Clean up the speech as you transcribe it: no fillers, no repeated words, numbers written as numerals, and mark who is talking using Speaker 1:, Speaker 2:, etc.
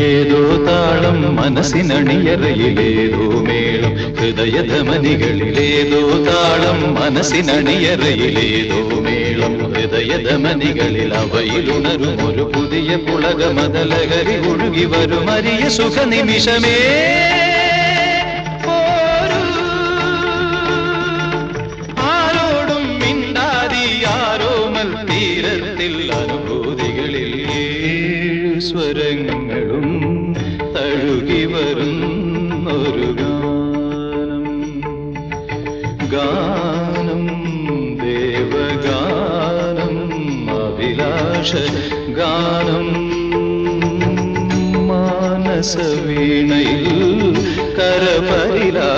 Speaker 1: ഏതോ താളം മനസ്സിനണിയറയിലേതോ മേളം ഹൃദയധമനികളിലേതോ താളം മനസ്സിനണിയറയിലേതോ മേളം ഹൃദയധമനികളിൽ അവയിലുണരും ഒരു പുതിയ പുളകമതലഹരി ഒഴുകി വരും അരിയ സുഖനിമിഷമേ ആരോടും മിണ്ടാതി ആരോമൽ തീരത്തിൽ അനുഭൂതികളിൽ സ്വരങ്ങളും തഴുകി വരുന്നൊരു ഗാനം ഗാനം ദേവഗാനം അഭിലാഷ ഗാനം മാനസവീണയിൽ കരപരിലാ